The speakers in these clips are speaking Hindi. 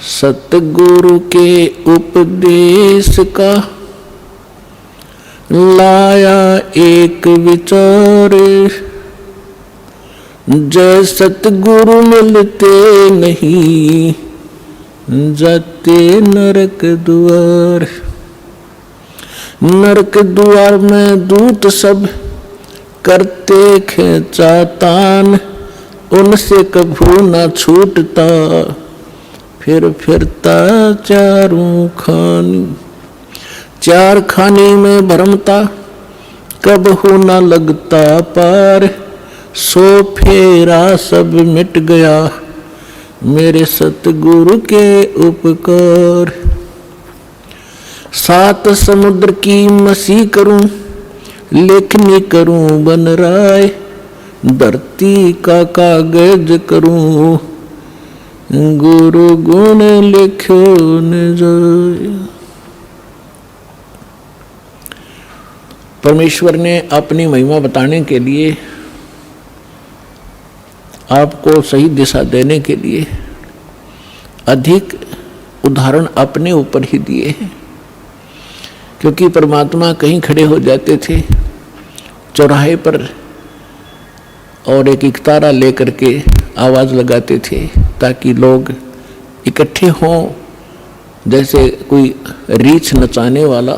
सतगुरु के उपदेश का लाया एक विचार, जय सतगुरु मिलते नहीं जाते नरक द्वार। नरक द्वार में दूत सब करते खेचा तान, उनसे कभू न छूटता फिर फिरता चारों खानी। चार खानी में भरमता कबहू न लगता पार, सो फेरा सब मिट गया मेरे सतगुरु के उपकार। सात समुद्र की मसी करूं लेखनी करूं बन राय, धरती का कागज करूं गुरु गुण लिखो न जाए। परमेश्वर ने अपनी महिमा बताने के लिए, आपको सही दिशा देने के लिए अधिक उदाहरण अपने ऊपर ही दिए हैं। क्योंकि परमात्मा कहीं खड़े हो जाते थे चौराहे पर और एक इकतारा लेकर के आवाज़ लगाते थे ताकि लोग इकट्ठे हों। जैसे कोई रीछ नचाने वाला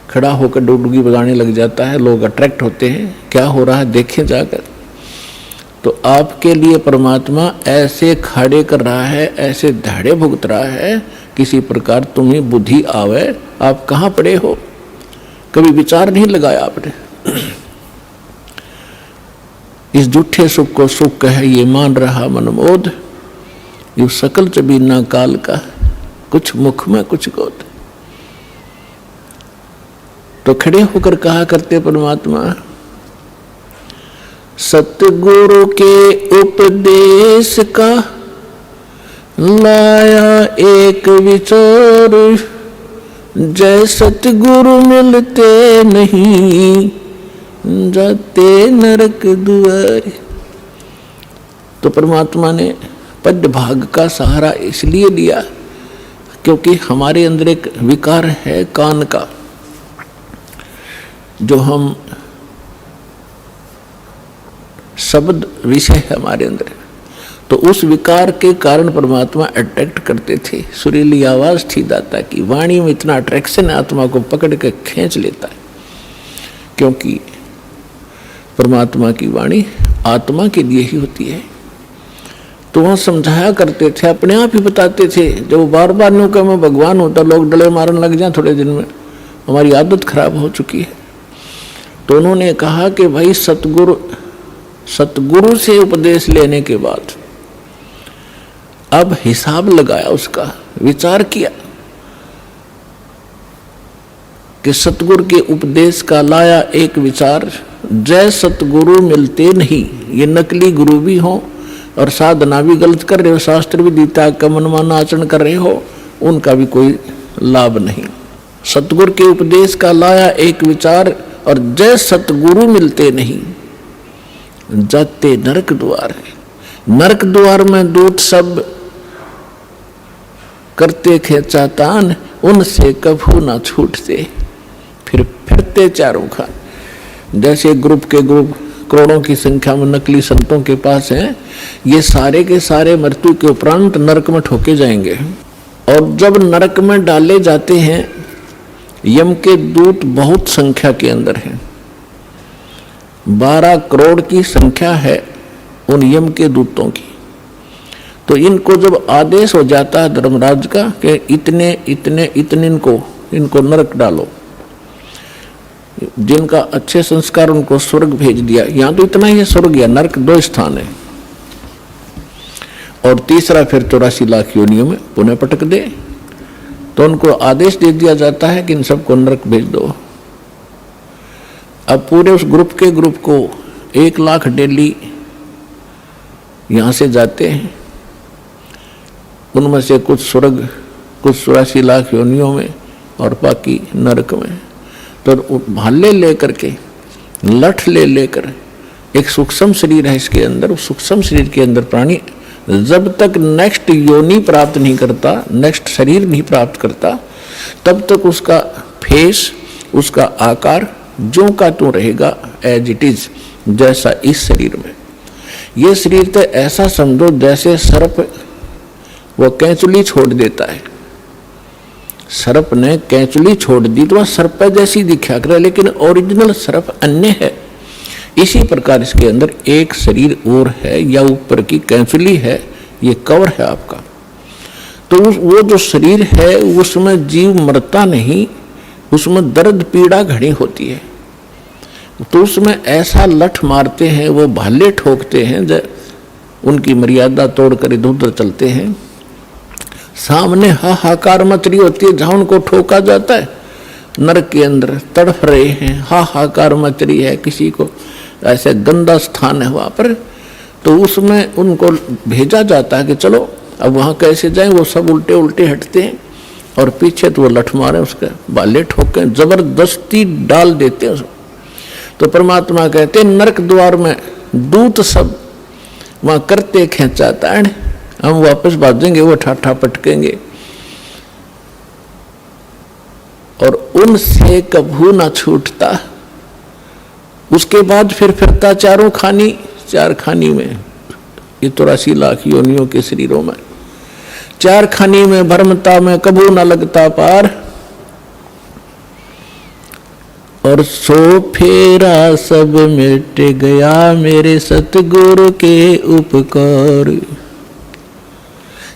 खड़ा होकर डुगडुगी बजाने लग जाता है, लोग अट्रैक्ट होते हैं, क्या हो रहा है देखें जाकर। तो आपके लिए परमात्मा ऐसे खड़े कर रहा है, ऐसे धाड़े भुगत रहा है, किसी प्रकार तुम्हें बुद्धि आवे। आप कहाँ पड़े हो, कभी विचार नहीं लगाया आपने। इस झूठे सुख को सुख कहे ये मान रहा मनमोद, यू सकल चबीना काल का कुछ मुख में कुछ गोद। तो खड़े होकर कहा करते परमात्मा, सतगुरु के उपदेश का लाया एक विचार, जय सतगुरु मिलते नहीं जाते नरक द्वार। तो परमात्मा ने पद भाग का सहारा इसलिए लिया क्योंकि हमारे अंदर एक विकार है कान का, जो हम शब्द विषय है हमारे अंदर। तो उस विकार के कारण परमात्मा अट्रैक्ट करते थे। सुरीली आवाज थी दाता की, वाणी में इतना अट्रैक्शन आत्मा को पकड़ के खींच लेता है। क्योंकि परमात्मा की वाणी आत्मा के लिए ही होती है। तो वह समझाया करते थे, अपने आप ही बताते थे। जब बार बार न्यू कह मैं भगवान होता, लोग डले मारने लग जाए थोड़े दिन में, हमारी आदत खराब हो चुकी है। तो उन्होंने कहा कि भाई सतगुरु से उपदेश लेने के बाद अब हिसाब लगाया, उसका विचार किया कि सतगुरु के उपदेश का लाया एक विचार, जय सतगुरु मिलते नहीं। ये नकली गुरु भी हो और साधना भी गलत कर रहे हो, शास्त्र भी गीता का मनमाना आचरण कर रहे हो, उनका भी कोई लाभ नहीं। सतगुरु के उपदेश का लाया एक विचार और जय सतगुरु मिलते नहीं जाते नरक द्वार। नरक द्वार में दूत सब करते खेचा तान, उनसे कभू ना छूटते फिर फिरते चारों खान। जैसे ग्रुप के ग्रुप करोड़ों की संख्या में नकली संतों के पास हैं, ये सारे के सारे मृत्यु के उपरांत नरक में ठोके जाएंगे। और जब नरक में डाले जाते हैं, यम के दूत बहुत संख्या के अंदर हैं, 12 करोड़ की संख्या है उन यम के दूतों की। तो इनको जब आदेश हो जाता है धर्मराज का कि इतने इतने इतने इनको नरक डालो, जिनका अच्छे संस्कार उनको स्वर्ग भेज दिया। यहाँ तो इतना ही है, स्वर्ग या नरक 2 स्थान है। और तीसरा फिर 84 लाख योनियों में पुनः पटक दे। तो उनको आदेश दे दिया जाता है कि इन सबको नरक भेज दो। अब पूरे उस ग्रुप के ग्रुप को 1 लाख डेली यहाँ से जाते हैं। उनमें से कुछ स्वर्ग, कुछ 84 लाख योनियों में और बाकी नरक में। तो भाले लेकर के, लठ ले लेकर, एक सूक्ष्म शरीर है इसके अंदर, उस सूक्ष्म शरीर के अंदर प्राणी जब तक नेक्स्ट योनि प्राप्त नहीं करता, नेक्स्ट शरीर नहीं प्राप्त करता, तब तक उसका फेस, उसका आकार ज्यों का त्यों रहेगा, एज इट इज, जैसा इस शरीर में। ये शरीर तो ऐसा समझो जैसे सर्प वो कैंचुली छोड़ देता है। सर्प ने कैंचुली छोड़ दी तो वह सर्प जैसी दिखा करे, लेकिन ओरिजिनल सर्प अन्य है। इसी प्रकार इसके अंदर एक शरीर और है, या ऊपर की कैंचुली है, ये कवर है आपका। तो वो जो शरीर है उसमें जीव मरता नहीं, उसमें दर्द पीड़ा घनी होती है। तो उसमें ऐसा लठ मारते हैं, वो भाले ठोकते हैं, उनकी मर्यादा तोड़कर इधर उधर चलते हैं। सामने हाहाकार मच रही होती है, जहां उनको ठोका जाता है नरक के अंदर तड़फ रहे हैं, हाहाकार मच रही है, किसी को ऐसे गंदा स्थान है वहां पर, तो उसमें उनको भेजा जाता है कि चलो अब वहां कैसे जाएं। वो सब उल्टे उल्टे हटते हैं और पीछे तो वो लठ मारे, उसके बाले ठोके, जबरदस्ती डाल देते हैं उसको। तो परमात्मा कहते हैं नरक द्वार में दूत सब वहां करते खेचाताड़, हम वापस भागेंगे, वो ठाठा पटकेंगे और उनसे कभू ना छूटता। उसके बाद फिर फिरता चारों खानी, चार खानी में, ये 83 लाख योनियों के शरीरों में, चार खानी में भ्रमता में कभू ना लगता पार। और सो फेरा सब मिट गया मेरे सतगुरु के उपकार।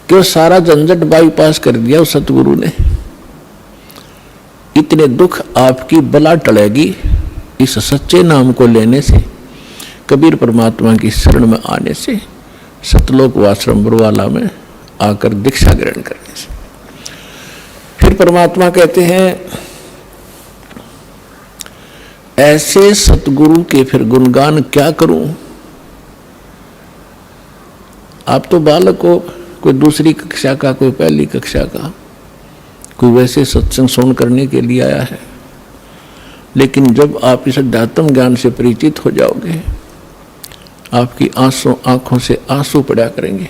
क्यों सारा झंझट बाईपास कर दिया उस सतगुरु ने। इतने दुख आपकी बला टलेगी इस सच्चे नाम को लेने से, कबीर परमात्मा की शरण में आने से, सतलोक आश्रम बरवाला में आकर दीक्षा ग्रहण करने से। फिर परमात्मा कहते हैं ऐसे सतगुरु के फिर गुणगान क्या करूं। आप तो बालक हो, कोई दूसरी कक्षा का, कोई पहली कक्षा का, कोई वैसे सत्संग सुन करने के लिए आया है, लेकिन जब आप इस अध्यात्म ज्ञान से परिचित हो जाओगे, आपकी आंखों से आंसू पड़ा करेंगे।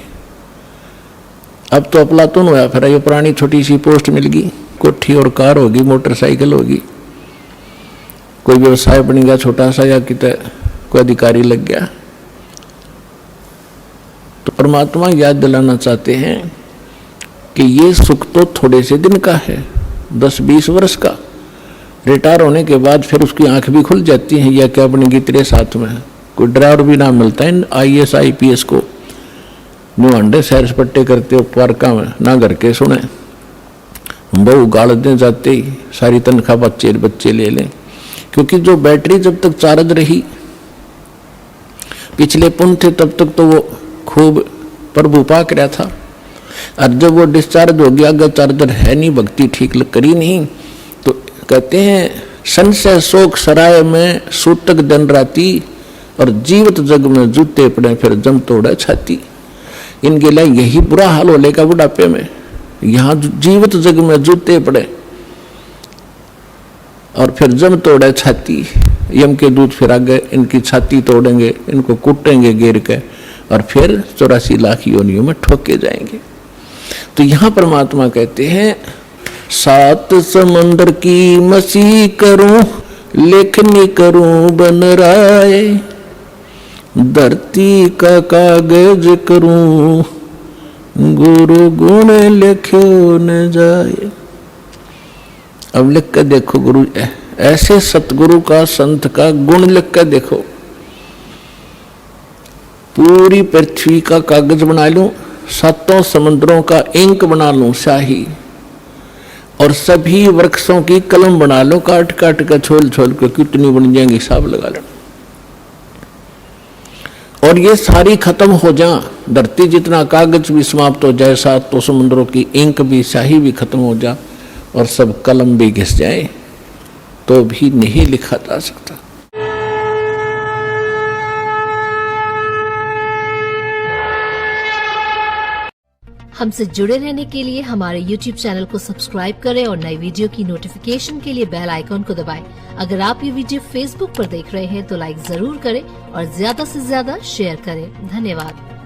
अब तो अफलातून होया फिर ये पुरानी छोटी सी पोस्ट मिल गई, कोठी और कार होगी, मोटरसाइकिल होगी, कोई व्यवसाय बनेगा छोटा सा, या कितने कोई अधिकारी लग गया। तो परमात्मा याद दिलाना चाहते हैं कि ये सुख तो थोड़े से दिन का है, 10-20 वर्ष का। रिटायर होने के बाद फिर उसकी आंख भी खुल जाती है, या क्या बनेगी तेरे साथ में। कोई ड्राइवर भी ना मिलता है IAS IPS को, न्यू अंडे सैर सपट्टे करते हो पार्का में, ना घर के सुने, बहु गाड़ दे जाते ही सारी तनख्वाह बच्चे ले लें। क्योंकि जो बैटरी जब तक चार्ज रही, पिछले पुण्य थे तब तक तो वो खूब प्रभु पाक रहा था, और जब वो डिस्चार्ज हो गया, अगर चार्जर है नहीं, भक्ति ठीक करी नहीं, तो कहते हैं संशय शोक सराय में सूतक दिन राती, और जीवित जग में जूते पड़े फिर जम तोड़ा छाती। इनके लिए यही बुरा हाल होलेगा बुढ़ापे में। यहाँ जीवित जग में जूते पड़े और फिर जम तोड़े छाती, यम के दूत फिर आगे इनकी छाती तोड़ेंगे, इनको कूटेंगे गिर के, और फिर 84 लाख योनियों में ठोके जाएंगे। तो यहाँ परमात्मा कहते हैं 7 समंदर की मसी करूं, लेखनी करूं बन राय, धरती का कागज करूं, गुरु गुण लिखो न जाए। अब लिख कर देखो गुरु, ऐसे सतगुरु का, संत का गुण लिख कर देखो। पूरी पृथ्वी का कागज बना लूं, 7 समुद्रों का इंक बना लूं शाही, और सभी वृक्षों की कलम बना लो, काट काट कर छोल छोल कर कितनी बन जाएंगी हिसाब लगा लो। और ये सारी खत्म हो जा, धरती जितना कागज भी समाप्त हो जाए, 7 समुद्रों की इंक भी शाही भी खत्म हो जा, और सब कलम भी घिस जाए, तो भी नहीं लिखा जा सकता। हमसे जुड़े रहने के लिए हमारे YouTube चैनल को सब्सक्राइब करें और नई वीडियो की नोटिफिकेशन के लिए बेल आइकॉन को दबाएं। अगर आप ये वीडियो Facebook पर देख रहे हैं तो लाइक जरूर करें और ज्यादा से ज्यादा शेयर करें। धन्यवाद।